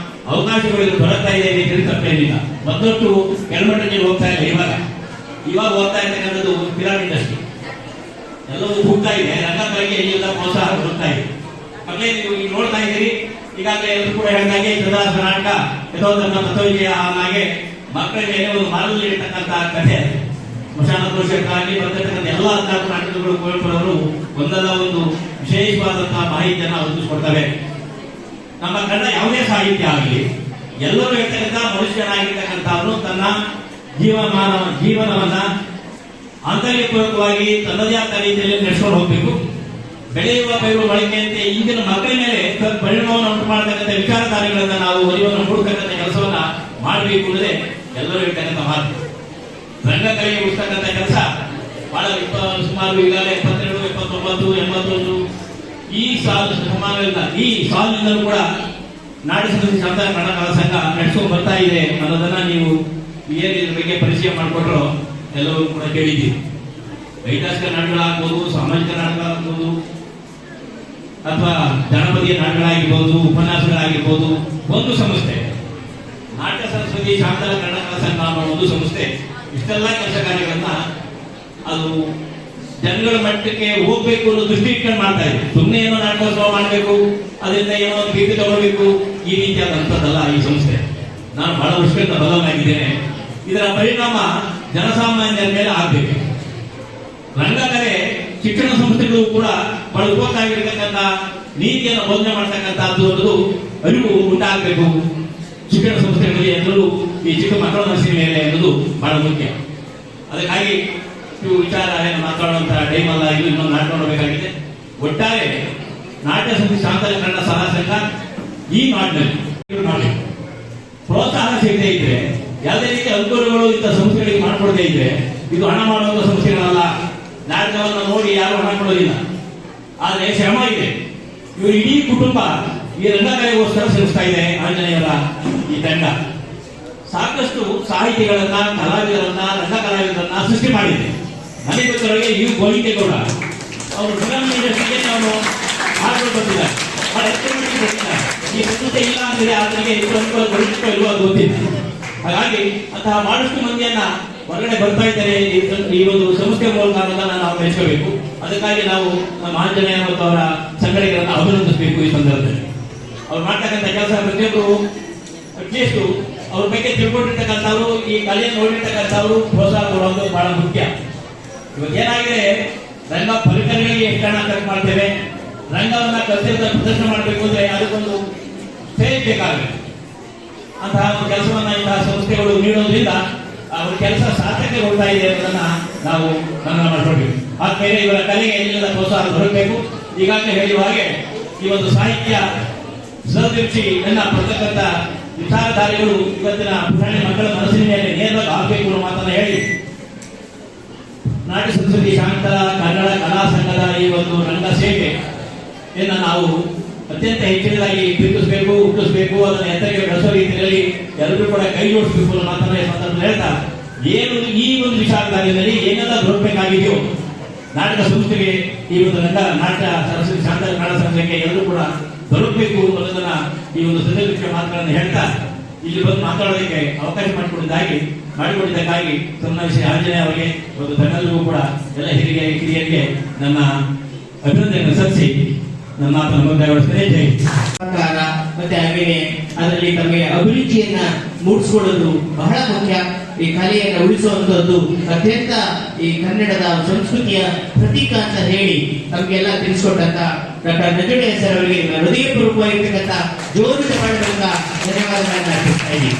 ಅವಕಾಶಗಳು ದೊರಕ್ತಾ ಇದೆ ಅಂತ ತಪ್ಪೇನಿಲ್ಲ. ಮತ್ತಷ್ಟು ಕೆಳಮಟ್ಟಕ್ಕೆ ಹೋಗ್ತಾ ಇಲ್ಲ. ಇವಾಗ ಹೋಗ್ತಾ ಇರ್ತಕ್ಕಂಥದ್ದು ಪಿರಾಮಿಡ್ ಇಂಡಸ್ಟ್ರಿ ಎಲ್ಲವೂ ಹೋಗ್ತಾ ಇದೆ. ರಂಗಕಲೆಗೆ ಎಲ್ಲ ಪ್ರೋತ್ಸಾಹ ಕೊಡ್ತಾ ಇದೆ. ಮಕ್ಕಳೇ ನೀವು ಈಗ ನೋಡ್ತಾ ಇದ್ದೀರಿ, ಈಗಾಗಲೇ ಎಲ್ಲರೂ ಕೂಡ ಹೇಳಿದಾಗೆ ಕೃದಾಸ ನಾಟಕ ಯಥೋಧರ್ಮ ತತ್ವವಿಜಯ ಹಾಗೆ ಮಕ್ಕಳಿಗೆ ಒಂದು ಮಾರ್ಗದಲ್ಲಿ ಇರ್ತಕ್ಕಂತಹ ಕಥೆ. ಸ್ಮಶಾನ ಕೋಶಕ್ಕಾಗಿ ಬಂದಿರತಕ್ಕಂಥ ಎಲ್ಲ 14 ನಾಟಕಗಳು ಕುವೆಂಪುರವರು ಒಂದಲ್ಲ ಒಂದು ವಿಶೇಷವಾದಂತಹ ಮಾಹಿತಿಯನ್ನು ಒದಗಿಸಿಕೊಡ್ತವೆ. ನಮ್ಮ ಕನ್ನಡ ಯಾವುದೇ ಸಾಹಿತ್ಯ ಆಗಲಿ, ಎಲ್ಲರೂ ಇರ್ತಕ್ಕಂಥ ಮನುಷ್ಯನಾಗಿರ್ತಕ್ಕಂಥವನು ತನ್ನ ಜೀವನವನ್ನ ಆಂತರಿಕಪೂರ್ವಕವಾಗಿ ತನ್ನದೇ ಆದ ರೀತಿಯಲ್ಲಿ ನಡೆಸ್ಕೊಂಡು ಹೋಗ್ಬೇಕು. ಬೆಳೆಯುವ ಪೈರು ಬಳಕೆಯಂತೆ ಇಂದಿನ ಮಕ್ಕಳ ಮೇಲೆ ಪರಿಣಾಮವನ್ನು ಉಂಟು ಮಾಡತಕ್ಕಂಥ ವಿಚಾರಧಾರೆಗಳನ್ನ ನಾವು ಅರಿವನ್ನು ಮೂಡತಕ್ಕಂಥ ಕೆಲಸವನ್ನ ಮಾಡಬೇಕು ಅನ್ನೋದೇ ಎಲ್ಲರೂ ಇರ್ತಕ್ಕಂಥ ಮಾತು. ರಂಗಕಲೆಗೆ ಉಳಿಸ್ತಕ್ಕಂಥ ಕೆಲಸ ಬಹಳ ಸುಮಾರು ಈಗಾಗಲೇ 72, 79, 81 ಈ ಸಾಲಿನಿಂದಲೂ ಕೂಡ ನಾಟ್ಯ ಸಂಸ್ಕೃತಿ ಶಾಂತ ಕನ್ನಡ ಕಲಾ ಸಂಘ ನಡೆಸ್ಕೊಂಡು ಬರ್ತಾ ಇದೆ ಅನ್ನೋದನ್ನ ನೀವು ಏನು ಇದ್ರ ಬಗ್ಗೆ ಪರಿಚಯ ಮಾಡಿಕೊಟ್ರು ಎಲ್ಲವೂ ಕೂಡ ಕೇಳಿದ್ದೀವಿ. ಐತಿಹಾಸಿಕ ನಾಟಕಗಳಾಗ್ಬೋದು, ಸಾಮಾಜಿಕ ನಾಟಕಗಳಾಗ್ಬೋದು, ಅಥವಾ ಜನಪದೀಯ ನಾಟಕಗಳಾಗಿರ್ಬೋದು, ಉಪನ್ಯಾಸಗಳಾಗಿರ್ಬೋದು, ಒಂದು ಸಂಸ್ಥೆ ನಾಟ್ಯ ಸಂಸ್ಕೃತಿ ಶಾಂತ ಕನ್ನಡ ಕಲಾ ಸಂಘ ಅನ್ನೋ ಒಂದು ಸಂಸ್ಥೆ ಇಷ್ಟೆಲ್ಲ ಕೆಲಸ ಕಾರ್ಯಗಳನ್ನ ಅದು ಜನಗಳ ಮಟ್ಟಕ್ಕೆ ಹೋಗ್ಬೇಕು ಅನ್ನೋ ದೃಷ್ಟಿ ಇಟ್ಕೊಂಡು ಮಾಡ್ತಾ ಇದೆ. ಸುಮ್ಮನೆ ಏನೋ ನಾಟಕೋತ್ಸವ ಮಾಡಬೇಕು, ಅದರಿಂದ ಏನೋ ಕೀರ್ತಿ ತಗೊಳ್ಬೇಕು, ಈ ರೀತಿಯಾದಂಥದ್ದಲ್ಲ ಈ ಸಂಸ್ಥೆ. ನಾನು ಬಹಳ ವರ್ಷಗಳಿಂದ ಬದಲಾಗಿದ್ದೇನೆ. ಇದರ ಪರಿಣಾಮ ಜನಸಾಮಾನ್ಯರ ಮೇಲೆ ಆಗ್ಬೇಕು. ರಂಗಕಲೆ ಶಿಕ್ಷಣ ಸಂಸ್ಥೆಗಳು ಕೂಡ ಬಹಳ ಉಪಯುಕ್ತವಾಗಿರ್ತಕ್ಕಂಥ ನೀತಿಯನ್ನು ಬೋಧನೆ ಮಾಡ್ತಕ್ಕಂಥದ್ದು ಅನ್ನೋದು ಅರಿವು ಉಂಟಾಗಬೇಕು ಶಿಕ್ಷಣ ಸಂಸ್ಥೆಗಳಲ್ಲಿ. ಎಲ್ಲರೂ ಈ ಚಿಕ್ಕ ಮಕ್ಕಳ ಮನಸ್ಸಿನ ಮೇಲೆ ಅನ್ನೋದು ಬಹಳ ಮುಖ್ಯ. ಅದಕ್ಕಾಗಿ ಇವು ವಿಚಾರ ಮಾತಾಡುವಂತಹ ಟೈಮ್ ಅಲ್ಲ, ಇದು ಇನ್ನೊಂದು ನಾಟ್ಕೊಳ್ಬೇಕಾಗಿದೆ. ಒಟ್ಟಾರೆ ನಾಟ್ಯ ಸಂಸ್ಥೆ ಶಾಂತ ಕನ್ನಡ ಸಲಹಾ ಸಂಘ ಈ ನಾಡಿನಲ್ಲಿ ಪ್ರೋತ್ಸಾಹ ಸಿಗದೇ ಇದ್ರೆ, ಯಾವುದೇ ರೀತಿ ಅನುಕೂಲಗಳು ಇಂಥ ಸಂಸ್ಥೆಗಳಿಗೆ ಮಾಡ್ಕೊಡದೇ ಇದ್ರೆ, ಇದು ಹಣ ಮಾಡುವಂತ ಸಂಸ್ಥೆಗಳಲ್ಲ. ನಾಟಕವನ್ನು ನೋಡಿ ಯಾರು ಹಣ ಕೊಡೋದಿಲ್ಲ, ಆದ್ರೆ ಶ್ರಮ ಇದೆ. ಇವರು ಇಡೀ ಕುಟುಂಬ ಈ ರಂಗಕಲೆಗೋಸ್ಕರ ಶ್ರಮಿಸ್ತಾ ಇದೆ. ಆಂಜನೇಯರ ಈ ತಂಡ ಸಾಕಷ್ಟು ಸಾಹಿತಿಗಳನ್ನ, ಕಲಾವಿದರನ್ನ, ರಂಗ ಕಲಾವಿದರನ್ನ ಸೃಷ್ಟಿ ಮಾಡಿದೆ. ನನಗೆ ಗೊತ್ತಿರೋಗೆ ಈ ಗೋವಿಂದೇಗೌಡ ಅವರು ಫಿಲಂ ಇಂಡಸ್ಟ್ರಿಗೆ ನಾವು ಹಾಡ್ಕೊಂಡು ಬರ್ತಿದ್ದಾರೆ, ಬಹಳ ಬರ್ತಿದ್ದಾರೆ. ಈ ಸಂಸ್ಥೆ ಇಲ್ಲ ಅಂದ್ರೆ ಆತನಿಗೆ ಇಲ್ವಾ ಗೊತ್ತಿಲ್ಲ. ಹಾಗಾಗಿ ಅಂತಹ ಬಹಳಷ್ಟು ಮಂದಿಯನ್ನ ಹೊರಗಡೆ ಬರ್ತಾ ಇದ್ದಾರೆ ಈ ಒಂದು ಸಂಸ್ಥೆ ಮೂಲಕ ಅನ್ನೋದನ್ನ ನಾವು ಬೆಳೆಸಬೇಕು. ಅದಕ್ಕಾಗಿ ನಾವು ನಮ್ಮ ಆಂಜನೇಯ ಮತ್ತು ಅವರ ಸಂಘಟನೆಗಳನ್ನ ಅಭಿನಂದಿಸಬೇಕು. ಈ ಸಂದರ್ಭದಲ್ಲಿ ಅವ್ರು ಮಾಡ್ತಕ್ಕಂಥ ಕೆಲಸ ಪ್ರತಿಯೊಬ್ಬರು ಅಟ್ಲೀಸ್ಟ್ ಅವ್ರ ಬಗ್ಗೆ ತಿಳ್ಕೊಂಡಿರ್ತಕ್ಕಂಥವ್ರು, ಈ ಕಲೆಯನ್ನು ನೋಡಿರ್ತಕ್ಕಂಥವ್ರು ಪ್ರೋತ್ಸಾಹ ಕೊಡೋದು ಬಹಳ ಮುಖ್ಯ. ಇವಾಗ ಏನಾಗಿದೆ, ರಂಗ ಪರಿಕರಗಳಿಗೆ ಎಷ್ಟು ಹಣ ಖರ್ಚು ಮಾಡ್ತೇವೆ, ರಂಗವನ್ನ ಕರ್ತವ್ಯದ ಪ್ರದರ್ಶನ ಮಾಡಬೇಕು ಅಂದ್ರೆ ಅದಕ್ಕೊಂದು ಸ್ಟೇಜ್ ಬೇಕಾಗುತ್ತೆ. ಅಂತಹ ಒಂದು ಕೆಲಸವನ್ನ ಇಂತಹ ಸಂಸ್ಥೆಗಳು ನೀಡೋದ್ರಿಂದ ಅವ್ರ ಕೆಲಸ ಸಾರ್ಥಕಗೊಳ್ತಾ ಇದೆ ಅನ್ನೋದನ್ನ ನಾವು ಗಮನ ಮಾಡ್ಕೊಳ್ಬೇಕು. ಆದ್ಮೇಲೆ ಇವರ ಕಲೆಗೆ ಎಲ್ಲಿಂದ ಪ್ರೋತ್ಸಾಹ ದೊರಕಬೇಕು. ಈಗಾಗಲೇ ಹೇಳುವ ಹಾಗೆ ಈ ಒಂದು ಸಾಹಿತ್ಯ ಸದೃಷ್ಟಿಯನ್ನ ಪಡ್ತಕ್ಕಂಥ ವಿಚಾರಧಾರೆಗಳು ಇವತ್ತಿನ ಪುರಾಣಿ ಮಕ್ಕಳ ಮನಸ್ಸಿನ ಮೇಲೆ ನೇರವಾಗಿ ಆಗಬೇಕು ಅನ್ನೋ ಮಾತನ್ನ ಹೇಳಿ, ನಾಟ್ಯ ಸಂಸ್ಕೃತಿ ಶಾಂತ ಕನ್ನಡ ಕಲಾ ಸಂಘದ ಈ ಒಂದು ರಂಗ ಸೇವೆಯನ್ನ ನಾವು ಅತ್ಯಂತ ಹೆಚ್ಚಿನದಾಗಿ ಪ್ರೀತಿಸಬೇಕು, ಹುಟ್ಟಿಸಬೇಕು, ಅದನ್ನು ಎತ್ತರಕ್ಕೆ ಬೆಳೆಸೋ ರೀತಿಯಲ್ಲಿ ಎಲ್ಲರೂ ಕೂಡ ಕೈ ಜೋಡಿಸಬೇಕು ಅನ್ನೋ ಮಾತನ್ನ ಈ ಸಂದರ್ಭದಲ್ಲಿ ಹೇಳ್ತಾ, ಏನು ಈ ಒಂದು ವಿಚಾರಧಾರೆಯಲ್ಲಿ ಏನೆಲ್ಲ ದೊರಕಬೇಕಾಗಿದೆಯೋ ನಾಟಕ ಸಂಸ್ಥೆಗೆ, ಈ ಒಂದು ರಂಗ ನಾಟ್ಯ ಸರಸ್ವತಿ ಶಾಂತ ಕನ್ನಡ ಸಂಘಕ್ಕೆ ಎಲ್ಲರೂ ಕೂಡ ದೊರಕಬೇಕು ಅನ್ನೋದನ್ನ ಈ ಒಂದು ಸಂದರ್ಭಕ್ಕೆ ಮಾತುಗಳನ್ನು ಹೇಳ್ತಾ, ಇಲ್ಲಿ ಬಂದು ಮಾತಾಡೋದಕ್ಕೆ ಅವಕಾಶ ಮಾಡಿಕೊಟ್ಟಿದ್ದಕ್ಕಾಗಿ ಶ್ರೀ ಆಂಜನೇಯ ಅವರಿಗೆ ಒಂದು ತಮ್ಮೆಲ್ಲರಿಗೂ ಕೂಡ ಎಲ್ಲ ಹಿರಿಯರಿಗೆ ನನ್ನ ಅಭಿನಂದನೆ ಸಲ್ಲಿಸಿ ನನ್ನ ಮಾತನ್ನು ಮುಕ್ತಾಯಗೊಳಿಸ್ತೇನೆ. ಜೈ ಸರ್ಕಾರ ಮತ್ತೆ ಹಾಗೆಯೇ ಅದರಲ್ಲಿ ತಮಗೆ ಅಭಿರುಚಿಯನ್ನ ಮೂಡಿಸಿಕೊಳ್ಳೋದು ಬಹಳ ಮುಖ್ಯ. ಈ ಕಲೆಯನ್ನು ಉಳಿಸುವಂತದ್ದು ಅತ್ಯಂತ ಈ ಕನ್ನಡದ ಸಂಸ್ಕೃತಿಯ ಪ್ರತೀಕ ಅಂತ ಹೇಳಿ ನಮಗೆಲ್ಲ ತಿಳಿಸಿಕೊಟ್ಟಂತ ಡಾಕ್ಟರ್ ನಂಜುಂಡಯ್ಯ ಸರ್ ಅವರಿಗೆ ಹೃದಯಪೂರ್ವಕವಾಗಿರ್ತಕ್ಕಂಥ ಜೋರು ಚಪ್ಪಾಳೆಗಳಿಂದ ಧನ್ಯವಾದಗಳನ್ನ ಅರ್ಪಿಸ್ತಾ ಇದ್ದೀನಿ.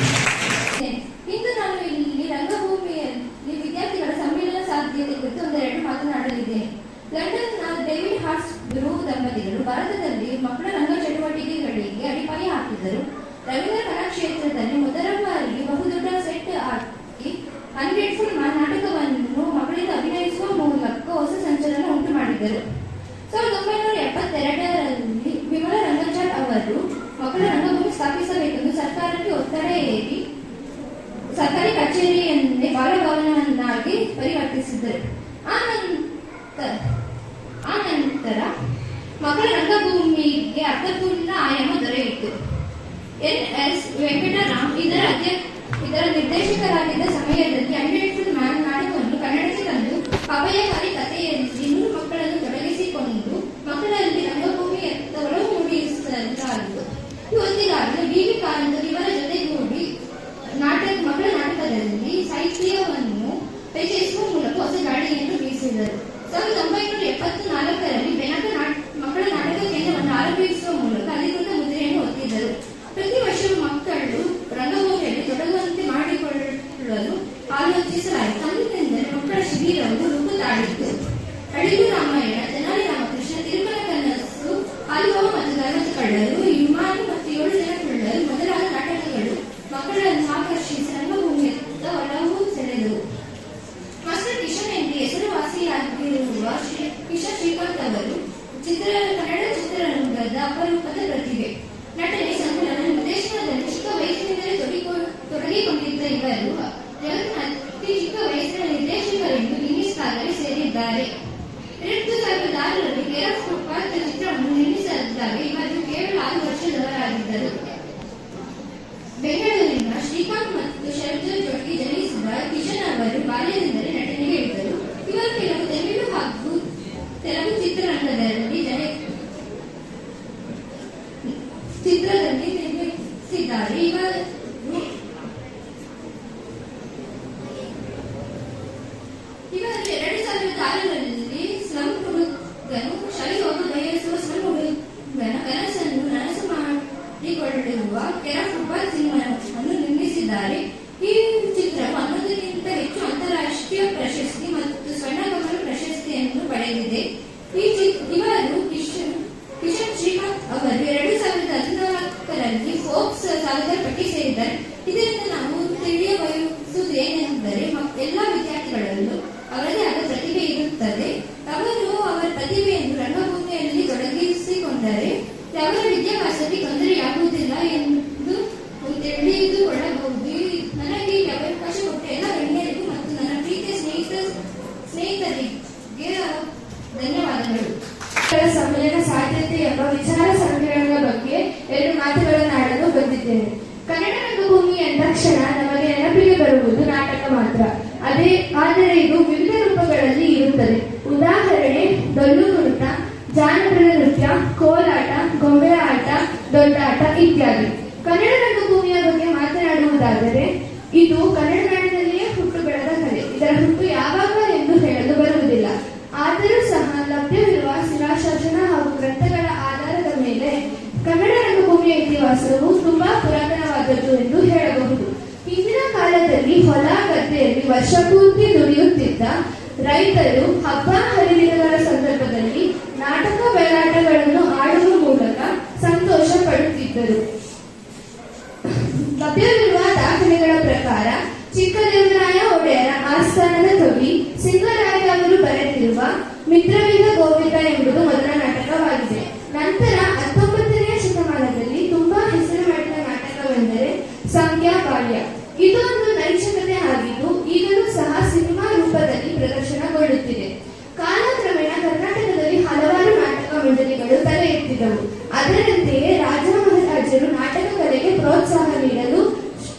ಇಂದು ನಾನು ಇಲ್ಲಿ ರಂಗಭೂಮಿಯಲ್ಲಿ ವಿದ್ಯಾರ್ಥಿಗಳ ಸಮ್ಮೇಳನ ಸಾಧ್ಯತೆ ಕುರಿತು ಒಂದೆರಡು ಮಾತನಾಡಲಿದ್ದೇನೆ. ಲಂಡನ್ನ ಡೇವಿಡ್ ಹಾರ್ಟ್ಸ್ ಬ್ರೂ ದಂಪತಿಗಳು ಭಾರತದಲ್ಲಿ ಮಕ್ಕಳ ರಂಗ ಚಟುವಟಿಕೆಗಳಿಗೆ ಅಡಿಪಾಯ ಹಾಕಿದರು. ರವೀಂದ್ರ ಕಲಾಕ್ಷೇತ್ರದಲ್ಲಿ ಮೊದಲ ಬಾರಿಗೆ ಬಹುದೊಡ್ಡ ಸೆಟ್ ಹಾಕಿ ಅನ್ಗ್ರೇಟ್ಫುಲ್ ನಾಟಕವನ್ನು ಮಕ್ಕಳಿಂದ ಅಭಿನಯಿಸುವ ಮೂಲಕ ಹೊಸ ಸಂಚಲನ ಉಂಟು ಮಾಡಿದರು. 1972ರಲ್ಲಿ ವಿಮಲ ರಂಗಚಾರ್ ಅವರು ಮಕ್ಕಳ ರಂಗಭೂಮಿ ಸ್ಥಾಪಿಸಬೇಕೆಂದು ಸರ್ಕಾರಕ್ಕೆ ಒತ್ತಡ ಹೇರಿ ಸರ್ಕಾರಿ ಕಚೇರಿಯನ್ನೇ ಬಾಲಭವನವನ್ನಾಗಿ ಪರಿವರ್ತಿಸಿದರು. ಆ ನಂತರ ಮಕ್ಕಳ ರಂಗಭೂಮಿಗೆ ಅರ್ಥಪೂರ್ಣ ಆಯಾಮ ದೊರೆಯಿತು. ಎನ್.ಎಸ್. ವೆಂಕಟರಾಮ್ ಇದರ ನಿರ್ದೇಶಕರಾಗಿದ್ದ ಸಮಯದಲ್ಲಿ ಅನ್ಗ್ರೇಟ್ಫುಲ್ ಮ್ಯಾನ್ ನಾಟಕವನ್ನು ಕನ್ನಡಕ್ಕೆ ತಂದು ಅಭಯಕಾರಿ ಕಥೆಯಲ್ಲಿ 100 ಮಕ್ಕಳನ್ನು ತೊಡಗಿಸಿಕೊಂಡು ಮಕ್ಕಳಲ್ಲಿ ರಂಗಭೂಮಿಯತ್ತ ಒಲವು ಮೂಡಿಸಲಾಯಿತು. ಹೊತ್ತಿಗಾಗಲೇ ಬಿ.ವಿ. ಕಾರಂತರು ಇವರ ಜೊತೆಗೂಡಿ ಮಕ್ಕಳ ನಾಟಕದಲ್ಲಿ ಸಾಹಿತ್ಯವನ್ನು ಪರಿಚಯಿಸುವ ಮೂಲಕ ನಿರ್ಮಿಸಿದ್ದಾರೆ. 2006ರಲ್ಲಿ ಕೇರಳ ಫುಟ್ಪಾತ್ ಚಿತ್ರವನ್ನು ನಿರ್ಮಿಸಿದಾಗ ಇವರು ಕೇವಲ 6 ವರ್ಷದವರಾಗಿದ್ದರು. ಬೆಂಗಳೂರಿನ ಶ್ರೀಕಾಂತ್ ಮತ್ತು ಶರಜಾ ಜೋಡಿಗೆ ಜನಿಸಿದ ಕಿಶನ್ ಅವರು ಬಾಲ್ಯದಿಂದಲೇ ನಟನೆಗೆ ಇಳಿದರು. ಇವರು ಕೆಲವು ತಮಿಳು ಹಾಗೂ ತೆಲುಗು ಚಿತ್ರರಂಗದಲ್ಲಿ ನಿರ್ಮಿಸಿದ್ದಾರೆ. ಇವರು 2006ರಲ್ಲಿ ಸ್ಲಮ್ ಹುಡುಗನು ಶೈಲಿಯನ್ನು ಬಯಸುವ ಸ್ಲಮ್ ಹುಡುಗನ ಕನಸನ್ನು ನನಸು ಮಾಡಿಕೊಳ್ಳುವ ಕೇರಳ ಫುಟ್ಪಾತ್ ಸಿನಿಮಾವನ್ನು ನಿರ್ಮಿಸಿದ್ದಾರೆ. ಈ ಚಿತ್ರವು 11ಕ್ಕಿಂತ ಹೆಚ್ಚು ಅಂತಾರಾಷ್ಟ್ರೀಯ ಪ್ರಶಸ್ತಿ ಮತ್ತು ಸ್ವರ್ಣಕಮಲ ಪ್ರಶಸ್ತಿಯನ್ನು ಪಡೆದಿದೆ. ಇವರು ಕಿಶನ್ ಶ್ರೀಕಾಂತ್ ಅವರು 2014ರಲ್ಲಿ ಫೋರ್ಬ್ಸ್ 1000 ಪಟ್ಟಿ ಸೇರಿದ್ದಾರೆ. ಇದರಿಂದ ನಾವು ತಿಳಿಯಬಯಸುವುದು ಏನೆಂದರೆ ಎಲ್ಲಾ ವಿದ್ಯಾರ್ಥಿಗಳಲ್ಲೂ ಅವರದೇ ಆದ ಪ್ರತಿಭೆ ಇರುತ್ತದೆ. ಅವರು ಅವರ ಪ್ರತಿಭೆಯನ್ನು ರಂಗಭೂಮಿಯಲ್ಲಿ ತೊಡಗಿಸಿಕೊಂಡರೆ ಅವರ ವಿದ್ಯಾಭ್ಯಾಸಕ್ಕೆ ತೊಂದರೆಯಾಗುವುದಿಲ್ಲ ಎಂದು ತಿಳಿದುಕೊಳ್ಳಬಹುದು. ನನಗೆ ಈ ಅವಕಾಶ ಕೊಟ್ಟ ಎಲ್ಲ ಗಣ್ಯರಿಗೂ ಮತ್ತು ನನ್ನ ಪ್ರೀತಿಯ ಸ್ನೇಹಿತರಿಗೆ ಧನ್ಯವಾದಗಳು. ಸಮ್ಮೇಳನ ಸಾಧ್ಯತೆ ಎಂಬ ವಿಚಾರ ಸಂಕಿರಣದ ಬಗ್ಗೆ 2 ಮಾತುಗಳನ್ನು ಆಡಲು ಬಂದಿದ್ದೇನೆ. ಕನ್ನಡ ರಂಗಭೂಮಿ ಎಂದ ಕ್ಷಣ ನಮಗೆ ನೆನಪಿಗೆ ಬರುವುದು ನಾಟಕ ಮಾತ್ರ. ಆದರೆ ಇದು ವಿವಿಧ ರೂಪಗಳಲ್ಲಿ ಇರುತ್ತದೆ. ಉದಾಹರಣೆ ಡೊಳ್ಳು ಕುಣಿತ, ಜಾನಪದ ನೃತ್ಯ, ಕೋಲಾಟ, ಗೊಂಬೆ ಆಟ, ದೊಡ್ಡಾಟ ಇತ್ಯಾದಿ. ಕನ್ನಡ ರಂಗಭೂಮಿಯ ಬಗ್ಗೆ ಮಾತನಾಡುವುದಾದರೆ ಇದು ಕನ್ನಡ ನಾಡಿನಲ್ಲಿಯೇ ಹುಟ್ಟು ಬೆಳೆದ ಕಲೆ. ಇದರ ಹುಟ್ಟು ಯಾವಾಗ ಎಂದು ಹೇಳಲು ಬರುವುದಿಲ್ಲ. ಆದರೂ ಸಹ ಲಭ್ಯವಿರುವ ಶಿಲಾಶಾಸನ ಹಾಗೂ ಗ್ರಂಥಗಳ ಆಧಾರದ ಮೇಲೆ ಕನ್ನಡ ರಂಗಭೂಮಿಯ ಇತಿಹಾಸವು ತುಂಬಾ ಪುರಾತನವಾದದ್ದು ಎಂದು ಹೇಳಬಹುದು. ಹಿಂದಿನ ಕಾಲದಲ್ಲಿ ಹೊಲ ಗದ್ದೆಯಲ್ಲಿ ವರ್ಷಪೂರ್ತಿ ದುಡಿಯುತ್ತಿದ್ದ ರೈತರು ಹಬ್ಬ ಹರಿದಿನಗಳ ಸಂದರ್ಭದಲ್ಲಿ ನಾಟಕ ಬಯಲಾಟಗಳನ್ನು ಆಡುವ ಮೂಲಕ ಸಂತೋಷ ಪಡುತ್ತಿದ್ದರು. ಲಭ್ಯವಿರುವ ದಾಖಲೆಗಳ ಪ್ರಕಾರ ಚಿಕ್ಕದೇವರಾಯ ಒಡೆಯರ ಆಸ್ಥಾನದ ಕವಿ ಸಿಂಗರಾಯ ಅವರು ಬರೆದಿರುವ ಮಿತ್ರವಿಂದ ಗೋವಿಂದ ಎಂಬುದು ಮೊದಲ ನಾಟಕವಾಗಿದೆ. ನಂತರ 19ನೇ ಶತಮಾನದಲ್ಲಿ ತುಂಬಾ ಹೆಸರು ಮಾಡಿದ ನಾಟಕವೆಂದರೆ ಸಂಖ್ಯಾ ಬಾಲ್ಯ. ಇದು ಒಂದು ನೈಜಕತೆ ಆಗಿದ್ದು ಈಗಲೂ ಸಹ ಸಿನಿಮಾ ರೂಪದಲ್ಲಿ ಪ್ರದರ್ಶನಗೊಳ್ಳುತ್ತಿದೆ. ಕಾಲಕ್ರಮೇಣ ಕರ್ನಾಟಕದಲ್ಲಿ ಹಲವಾರು ನಾಟಕ ಮಂಡಳಿಗಳು ತಲೆ ಎತ್ತಿದವು. ಅದರಂತೆಯೇ ರಾಜ ಮಹಾರಾಜರು ನಾಟಕ ಕಲೆಗೆ ಪ್ರೋತ್ಸಾಹ ನೀಡಲು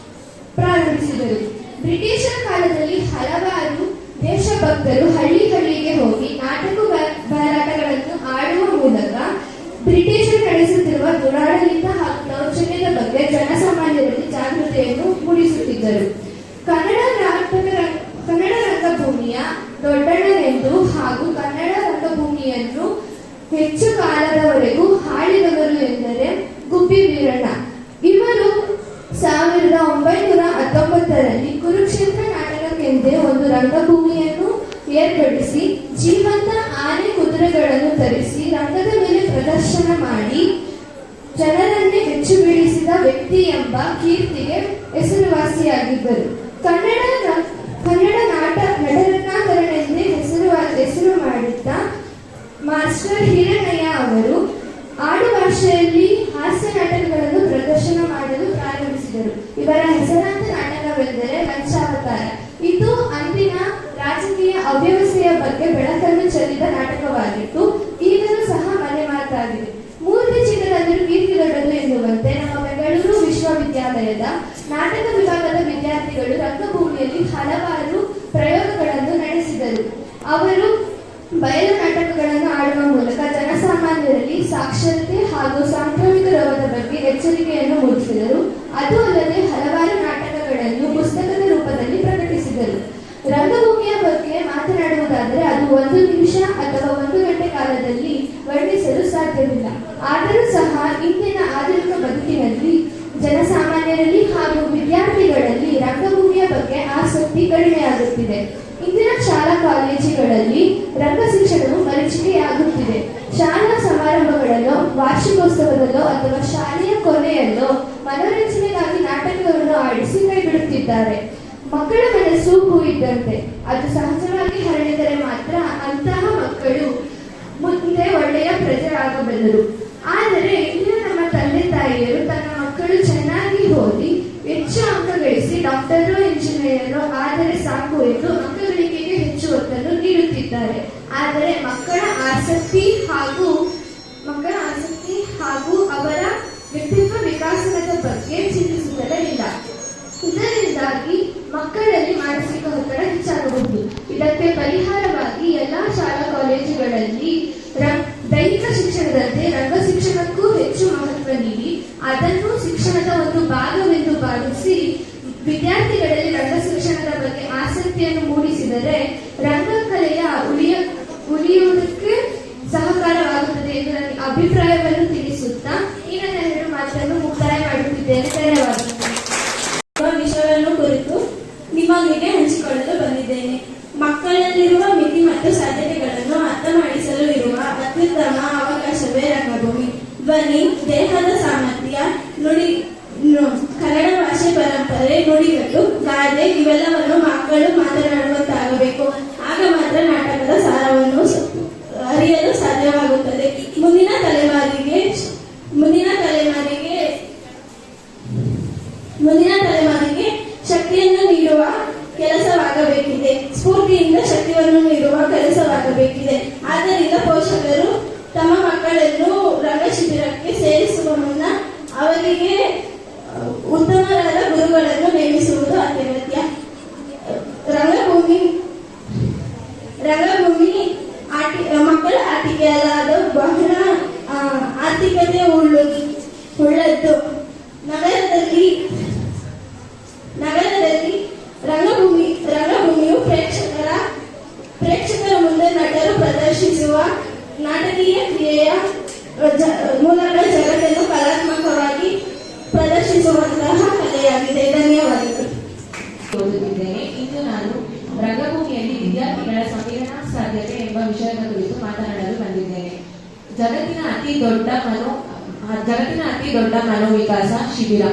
ಪ್ರಾರಂಭಿಸಿದರು. ಬ್ರಿಟಿಷರ ಕಾಲದಲ್ಲಿ ಹಲವಾರು ದೇಶಭಕ್ತರು ಹಳ್ಳಿಗೆ ಹೋಗಿ ನಾಟಕ ಬಯಲಾಟಗಳನ್ನು ಆಡುವ ಮೂಲಕ ಬ್ರಿಟಿಷರು ನಡೆಸುತ್ತಿರುವ ದುರಾಡಳಿತ ಹಾಗೂ ದೌರ್ಜನ್ಯದ ಬಗ್ಗೆ ಜನಸಾಮಾನ್ಯರಲ್ಲಿ ಜಾಗೃತಿಯನ್ನು ಮೂಡಿಸುತ್ತಿದ್ದರು. ಕನ್ನಡ ರಂಗಭೂಮಿಯ ದೊಡ್ಡಣ್ಣನೆಂದು ಹಾಗೂ ಕನ್ನಡ ರಂಗಭೂಮಿಯನ್ನು ಹೆಚ್ಚು ಕಾಲದವರೆಗೂ ಆಳಿದವರು ಎಂದರೆ ಗುಬ್ಬಿ ವೀರಣ್ಣ. ಇವರು 1919ರಲ್ಲಿ ಕುರುಕ್ಷೇತ್ರ ನಾಟಕಕ್ಕೆಂದೇ ಒಂದು ರಂಗಭೂಮಿಯನ್ನು ಏರ್ಪಡಿಸಿ ಜೀವಂತ ಆನೆ ಕುದುರೆಗಳನ್ನು ತರಿಸಿ ರಂಗದ ಮೇಲೆ ಪ್ರದರ್ಶನ ಮಾಡಿ ಜನರನ್ನೇ ಬೆಚ್ಚು ಬೀಳಿಸಿದ ವ್ಯಕ್ತಿ ಎಂಬ ಕೀರ್ತಿಗೆ ಹೆಸರುವಾಸಿಯಾಗಿದ್ದರು. ಕನ್ನಡ ನಟರತ್ನಾಕರನೆಂದೇ ಹೆಸರು ಮಾಡಿದ್ದ ಮಾಸ್ಟರ್ ಹಿರಣ್ಣಯ್ಯ ಅವರು ಆಡು ಭಾಷೆಯಲ್ಲಿ ಹಾಸ್ಯ ನಾಟಕಗಳನ್ನು ಪ್ರದರ್ಶನ ಮಾಡಲು ಪ್ರಾರಂಭಿಸಿದರು. ಇವರ ಹೆಸರಾಂತ ನಾಟಕವೆಂದರೆ ಲಂಚಾವತಾರ. ಇದು ಅಂದಿನ ರಾಜಕೀಯ ಅವ್ಯವಸ್ಥೆಯ ಬಗ್ಗೆ ಬೆಳಕನ್ನು ಚೆಲ್ಲಿದ ನಾಟಕವಾಗಿತ್ತು. ಈಗಲೂ ಸಹ ಮನೆ ಮಾತಾಗಿದೆ. ಮೂರ್ತಿ ಚಿತ್ರದಂದರೂ ಕೀರ್ತಿ ದೊಡ್ಡದು ಎನ್ನುವಂತೆ ನಮ್ಮ ಬೆಂಗಳೂರು ವಿಶ್ವವಿದ್ಯಾಲಯದ ನಾಟಕ ವಿಭಾಗದ ವಿದ್ಯಾರ್ಥಿಗಳು ರಂಗಭೂಮಿಯಲ್ಲಿ ಹಲವಾರು ಪ್ರಯೋಗಗಳನ್ನು ನಡೆಸಿದರು. ಅವರು ಬಯಲು ನಾಟಕಗಳನ್ನು ಆಡುವ ಮೂಲಕ ಜನಸಾಮಾನ್ಯರಲ್ಲಿ ಸಾಕ್ಷರತೆ ಹಾಗೂ ಸಾಂಕ್ರಾಮಿಕ ರೋಗದ ಬಗ್ಗೆ ಎಚ್ಚರಿಕೆಯನ್ನು ಮೂಡಿಸಿದರು. ಅದು ಅಲ್ಲದೆ ಹಲವಾರು ನಾಟಕಗಳನ್ನು ಪುಸ್ತಕದ ರೂಪದಲ್ಲಿ ಪ್ರಕಟಿಸಿದರು. ರಂಗಭೂಮಿಯ ಬಗ್ಗೆ ಮಾತನಾಡುವುದಾದರೆ ಅದು 1 ನಿಮಿಷ ಅಥವಾ 1 ಗಂಟೆ ಕಾಲದಲ್ಲಿ ವರ್ಣಿಸಲು ಸಾಧ್ಯವಿಲ್ಲ. ಆದರೂ ಸಹ ಇಂದಿನ ಆಧುನಿಕ ಬದುಕಿನಲ್ಲಿ ಜನಸಾಮಾನ್ಯರಲ್ಲಿ ಹಾಗೂ ವಿದ್ಯಾರ್ಥಿಗಳಲ್ಲಿ ರಂಗಭೂಮಿಯ ಬಗ್ಗೆ ಆಸಕ್ತಿ ಕಡಿಮೆಯಾಗುತ್ತಿದೆ. ಇಂದಿನ ಶಾಲಾ ಕಾಲೇಜುಗಳಲ್ಲಿ ರಂಗ ಶಿಕ್ಷಣವು ಮರೀಚಿಕೆಯಾಗುತ್ತಿದೆ. ಶಾಲಾ ಸಮಾರಂಭಗಳಲ್ಲೋ ವಾರ್ಷಿಕೋತ್ಸವದಲ್ಲೋ ಅಥವಾ ಶಾಲೆಯ ಕೊನೆಯಲ್ಲೋ ಮನೋರಂಜನೆಗಾಗಿ ನಾಟಕಗಳನ್ನು ಆಡಿಸಿ ಕೈಬಿಡುತ್ತಿದ್ದಾರೆ. ಮಕ್ಕಳ ಮನಸ್ಸು ಹೂ ಇದ್ದಂತೆ, ಅದು ಸಹಜವಾಗಿ ಹರಡಿದರೆ ಮಾತ್ರ ಅಂತಹ ಮಕ್ಕಳು ಮುಂದೆ ಒಳ್ಳೆಯ ಪ್ರಜೆಯಾಗಬಲ್ಲರು. ಆದರೆ ಇಂದಿನ ನಮ್ಮ ತಂದೆ ತಾಯಿಯರು ತನ್ನ ಮಕ್ಕಳು ಚೆನ್ನಾಗಿ ಓದಿ ಹೆಚ್ಚು ಅಂಕ ಗಳಿಸಿ ಡಾಕ್ಟರು ಇಂಜಿನಿಯರು ಆದರೆ ಸಾಕು ಎಂದು ಅಂಕ ಗಳಿಕೆಗೆ ಹೆಚ್ಚು ಒತ್ತನ್ನು ನೀಡುತ್ತಿದ್ದಾರೆ. ಆದರೆ ಮಕ್ಕಳ ಆಸಕ್ತಿ ಹಾಗೂ ಅವರ ವ್ಯಕ್ತಿತ್ವ ವಿಕಾಸನದ ಬಗ್ಗೆ ಚಿಂತಿಸುತ್ತಲೇ ಇಲ್ಲ. ಇದರಿಂದಾಗಿ ಮಕ್ಕಳಲ್ಲಿ ಮಾನಸಿಕ ಒತ್ತಡ ಹೆಚ್ಚಾಗಬಹುದು. ಇದಕ್ಕೆ ಪರಿಹಾರವಾಗಿ ಎಲ್ಲಾ ಶಾಲಾ ಕಾಲೇಜುಗಳಲ್ಲಿ ದೈಹಿಕ ಶಿಕ್ಷಣದಂತೆ ರಂಗ ಶಿಕ್ಷಣಕ್ಕೂ ಹೆಚ್ಚು ಮಹತ್ವ ನೀಡಿ ಅದನ್ನು ಶಿಕ್ಷಣದ ಒಂದು ಭಾಗವೆಂದು ಭಾವಿಸಿ ವಿದ್ಯಾರ್ಥಿಗಳಲ್ಲಿ ರಂಗ ಶಿಕ್ಷಣದ ಬಗ್ಗೆ ಆಸಕ್ತಿಯನ್ನು ಮೂಡಿಸಿದರೆ ರಂಗಕಲೆಯ ಉಳಿಯುವುದಕ್ಕೆ ಸಹಕಾರವಾಗುತ್ತದೆ ಎಂದು ನನ್ನ ಅಭಿಪ್ರಾಯವನ್ನು ತಿಳಿಸುತ್ತಾ ಈ ನನ್ನ 2 ಮಾತನ್ನು ಮುಕ್ತಾಯ ಮಾಡುತ್ತಿದ್ದೇನೆ. ಧನ್ಯವಾದಗಳು. ವಿಷಯವನ್ನು ಕುರಿತು ನಿಮ್ಮೊಂದಿಗೆ ಹಂಚಿಕೊಳ್ಳಲು ಬಂದಿದ್ದೇನೆ. ಮಕ್ಕಳಲ್ಲಿರುವ ಮಿತಿ ಮತ್ತು ಸಾಧ್ಯತೆಗಳನ್ನು ಅರ್ಥ ಮಾಡಿಸಲು ಇರುವ ಅತ್ಯುತ್ತಮ ಅವಕಾಶವೇ ರಂಗಭೂಮಿ. ಧ್ವನಿ, ದೇಹದ ಸಾಮರ್ಥ್ಯ, ಕನ್ನಡ ಭಾಷೆ ಪರಂಪರೆ, ನುಡಿಗಟ್ಟು, ಗಾದೆ ಇವೆಲ್ಲವನ್ನು ಮಕ್ಕಳು ಮಾತನಾಡುವಂತಾಗಬೇಕು. ಆಗ ಮಾತ್ರ ನಾಟಕದ ಸಾರವನ್ನು ಅರಿಯಲು ಸಾಧ್ಯವಾಗುತ್ತದೆ. ಮುಂದಿನ ತಲೆಮಾರಿಗೆ ಶಕ್ತಿಯನ್ನು ನೀಡುವ ಕೆಲಸವಾಗಬೇಕಿದೆ. ಸ್ಫೂರ್ತಿಯಿಂದ ಶಕ್ತಿಯನ್ನು ನೀಡುವ ಕೆಲಸವಾಗಬೇಕಿದೆ. ಆದ್ದರಿಂದ ಪೋಷಕರು ತಮ್ಮ ಮಕ್ಕಳನ್ನು ರಂಗ ಶಿಬಿರಕ್ಕೆ ಸೇರಿಸುವ ಮುನ್ನ ಅವರಿಗೆ ಉತ್ತಮರಾದ ಗುರುಗಳನ್ನು ನೇಮಿಸುವುದು ಅತ್ಯಗತ್ಯ. ರಂಗಭೂಮಿ ಮಕ್ಕಳ ಆಟಿಕೆ ಅಲ್ಲ, ಅದು ಬಹಳ ಆರ್ಥಿಕತೆ ಉಳ್ಳದ್ದು. ನಗರದಲ್ಲಿ ರಂಗಭೂಮಿಯು ಪ್ರೇಕ್ಷಕರ ಮುಂದೆ ನಟರು ಪ್ರದರ್ಶಿಸುವ ನಾಟಕೀಯ ಕ್ರಿಯೆಯ ಮೂಲಕ ಜಗತ್ತನ್ನು ಕಲಾತ್ಮಕವಾಗಿ ಪ್ರದರ್ಶಿಸುವಂತಹ ಕಲೆಯಾಗಿದೆ. ಧನ್ಯವಾದಗಳು. ಓದುತ್ತಿದ್ದೇನೆ. ಇಂದು ನಾನು ರಂಗಭೂಮಿಯಲ್ಲಿ ವಿದ್ಯಾರ್ಥಿಗಳ ಸಂವೇದನಾ ಸಾಧ್ಯತೆ ಎಂಬ ವಿಷಯದ ಕುರಿತು ಮಾತನಾಡಲು ಬಂದಿದ್ದೇನೆ. ಜಗತ್ತಿನ ಅತಿ ದೊಡ್ಡ ಮನೋವಿಕಾಸ ಶಿಬಿರ.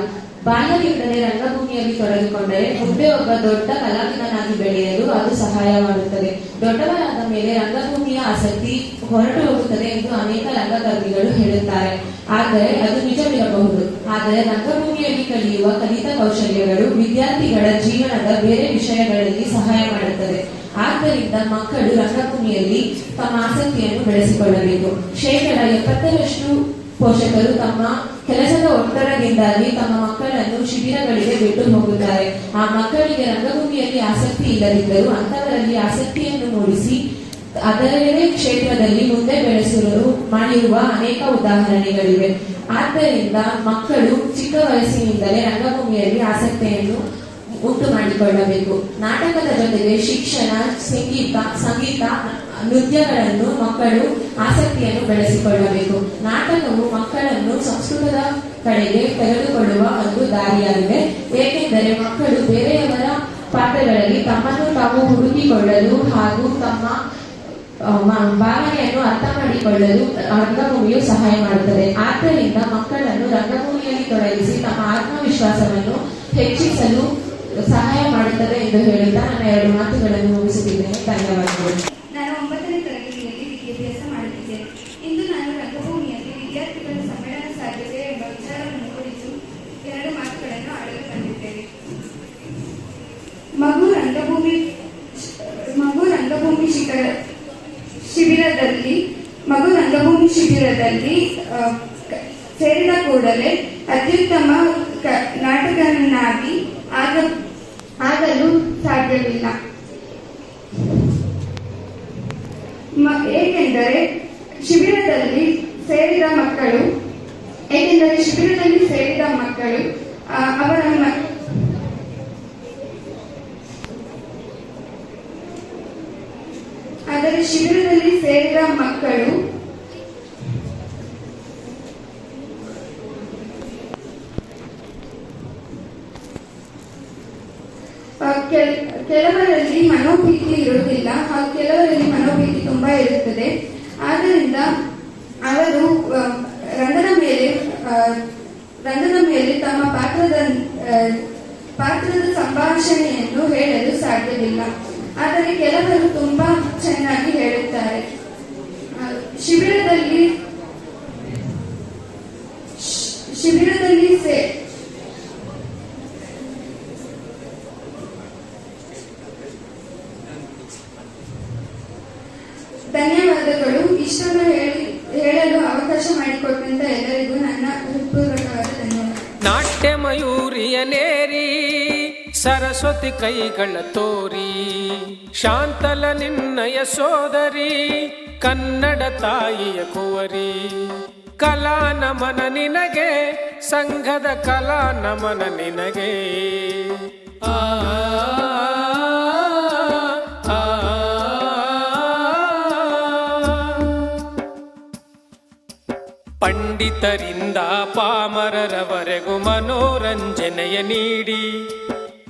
ಬಾಲ್ಯದಿಂದಲೇ ರಂಗಭೂಮಿಯಲ್ಲಿ ತೊಡಗಿಕೊಂಡರೆ ಮುಂದೆ ಒಬ್ಬ ದೊಡ್ಡ ಕಲಾವಿದನಾಗಿ ಬೆಳೆಯಲು ಅದು ಸಹಾಯ ಮಾಡುತ್ತದೆ. ದೊಡ್ಡವರಾದ ಮೇಲೆ ರಂಗಭೂಮಿಯ ಆಸಕ್ತಿ ಹೊರಟು ಹೋಗುತ್ತದೆ ಎಂದು ಅನೇಕ ರಂಗಕರ್ಮಿಗಳು ಹೇಳುತ್ತಾರೆ. ಆದರೆ ಅದು ನಿಜವಿರಬಹುದು. ಆದರೆ ರಂಗಭೂಮಿಯಲ್ಲಿ ಕಲಿತ ಕೌಶಲ್ಯಗಳು ವಿದ್ಯಾರ್ಥಿಗಳ ಜೀವನದ ಬೇರೆ ವಿಷಯಗಳಲ್ಲಿ ಸಹಾಯ ಮಾಡುತ್ತದೆ. ಆದ್ದರಿಂದ ಮಕ್ಕಳು ರಂಗಭೂಮಿಯಲ್ಲಿ ತಮ್ಮ ಆಸಕ್ತಿಯನ್ನು ಬೆಳೆಸಿಕೊಳ್ಳಬೇಕು. 70% ಪೋಷಕರು ತಮ್ಮ ಕೆಲಸದ ಒತ್ತಡದಿಂದಾಗಿ ತಮ್ಮ ಮಕ್ಕಳನ್ನು ಶಿಬಿರಗಳಿಗೆ ಬಿಟ್ಟು ಹೋಗುತ್ತಾರೆ. ಆ ಮಕ್ಕಳಿಗೆ ರಂಗಭೂಮಿಯಲ್ಲಿ ಆಸಕ್ತಿ ಇಲ್ಲದಿದ್ದರೂ ಅಂತವರಲ್ಲಿ ಆಸಕ್ತಿಯನ್ನು ಮೂಡಿಸಿ ಅದರದೇ ಕ್ಷೇತ್ರದಲ್ಲಿ ಮುಂದೆ ಬೆಳೆಸಲು ಮಾಡಿರುವ ಅನೇಕ ಉದಾಹರಣೆಗಳಿವೆ. ಆದ್ದರಿಂದ ಮಕ್ಕಳು ಚಿಕ್ಕ ವಯಸ್ಸಿನಿಂದಲೇ ರಂಗಭೂಮಿಯಲ್ಲಿ ಆಸಕ್ತಿಯನ್ನು ಉಂಟು ಮಾಡಿಕೊಳ್ಳಬೇಕು. ನಾಟಕದ ಜೊತೆಗೆ ಶಿಕ್ಷಣ, ಸಂಗೀತ, ನೃತ್ಯಗಳನ್ನು ಮಕ್ಕಳು ಆಸಕ್ತಿಯನ್ನು ಬೆಳೆಸಿಕೊಳ್ಳಬೇಕು. ನಾಟಕವು ಮಕ್ಕಳನ್ನು ಸಂಸ್ಕೃತದ ಕಡೆಗೆ ತೆಗೆದುಕೊಳ್ಳುವ ಒಂದು ದಾರಿಯಾಗಿದೆ. ಏಕೆಂದರೆ ಮಕ್ಕಳು ಬೇರೆಯವರ ಪಾತ್ರಗಳಲ್ಲಿ ತಮ್ಮನ್ನು ತಾವು ಹುಡುಕಿಕೊಳ್ಳಲು ಹಾಗೂ ತಮ್ಮ ಭಾವನೆಯನ್ನು ಅರ್ಥ ಮಾಡಿಕೊಳ್ಳಲು ರಂಗಭೂಮಿಯು ಸಹಾಯ ಮಾಡುತ್ತದೆ. ಆದ್ದರಿಂದ ಮಕ್ಕಳನ್ನು ರಂಗಭೂಮಿಯಲ್ಲಿ ತೊಡಗಿಸಿ ತಮ್ಮ ಆತ್ಮವಿಶ್ವಾಸವನ್ನು ಹೆಚ್ಚಿಸಲು ಸಹಾಯ ಮಾಡುತ್ತದೆ ಎಂದು ಹೇಳುತ್ತಾ ನನ್ನ 2 ಮಾತುಗಳನ್ನು ಮುಗಿಸುತ್ತಿದ್ದೇನೆ. ಧನ್ಯವಾದಗಳು. ನಾನು 9ನೇ ತರಗತಿಯಲ್ಲಿ ವಿದ್ಯಾಭ್ಯಾಸ ಮಾಡುತ್ತಿದ್ದೇನೆ. ಇಂದು ನಾನು ರಂಗಭೂಮಿಯಲ್ಲಿ ವಿದ್ಯಾರ್ಥಿಗಳ ಸಮ್ಮೇಳನ ಸಾಧ್ಯತೆ ಎಂಬ ವಿಚಾರವನ್ನು ಕುರಿತು 2 ಮಾತುಗಳನ್ನು ಆಡಲು ಬಂದಿದ್ದೇನೆ. ಮಗು ರಂಗಭೂಮಿ ಶಿಬಿರದಲ್ಲಿ ಸೇರಿದ ಕೂಡಲೇ ಅತ್ಯುತ್ತಮ ನಾಟಕನನ್ನಾಗಿ ಆಗಲು ಸಾಧ್ಯವಿಲ್ಲ. ಏಕೆಂದರೆ ಶಿಬಿರದಲ್ಲಿ ಸೇರಿದ ಮಕ್ಕಳು ಕೆಲವರಲ್ಲಿ ಮನೋಭೀತಿ ಇರುವುದಿಲ್ಲ ಹಾಗೂ ಕೆಲವರಲ್ಲಿ ಮನೋಭೀತಿ ತುಂಬಾ ಇರುತ್ತದೆ. ಆದ್ದರಿಂದ ಅವರು ರಂಗದ ಮೇಲೆ ತಮ್ಮ ಪಾತ್ರದ ಸಂಭಾಷಣೆಯನ್ನು ಹೇಳಲು ಸಾಧ್ಯವಿಲ್ಲ. ಆದರೆ ಕೆಲವರು ತುಂಬಾ ಚೆನ್ನಾಗಿ ಹೇಳುತ್ತಾರೆ. ಶಿಬಿರದಲ್ಲಿ ಧನ್ಯವಾದ. ಇಷ್ಟನ್ನು ಹೇಳಲು ಅವಕಾಶ ಮಾಡಿಕೊಟ್ಟಂತ ಎಲ್ಲರಿಗೂ ನನ್ನ ಹೃತ್ಪೂರ್ವಕವಾದ ಧನ್ಯವಾದ. ನಾಟ್ಯ ಮಯೂರಿಯ ನೇರಿ ಸರಸ್ವತಿ ಕೈಗಳ ತೋರಿ ಶಾಂತಲ ನಿನ್ನಯ ಸೋದರಿ ಕನ್ನಡ ತಾಯಿಯ ಕುವರಿ ಕಲಾ ನಮನ ನಿನಗೆ ಸಂಘದ ಕಲಾ ನಮನ ನಿನಗೆ ಆ ಪಂಡಿತರಿಂದ ಪಾಮರರವರೆಗೂ ಮನೋರಂಜನೆಯ ನೀಡಿ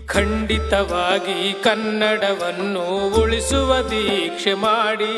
ಖಂಡಿತವಾಗಿ ಕನ್ನಡವನ್ನು ಉಳಿಸುವ ದೀಕ್ಷೆ ಮಾಡಿ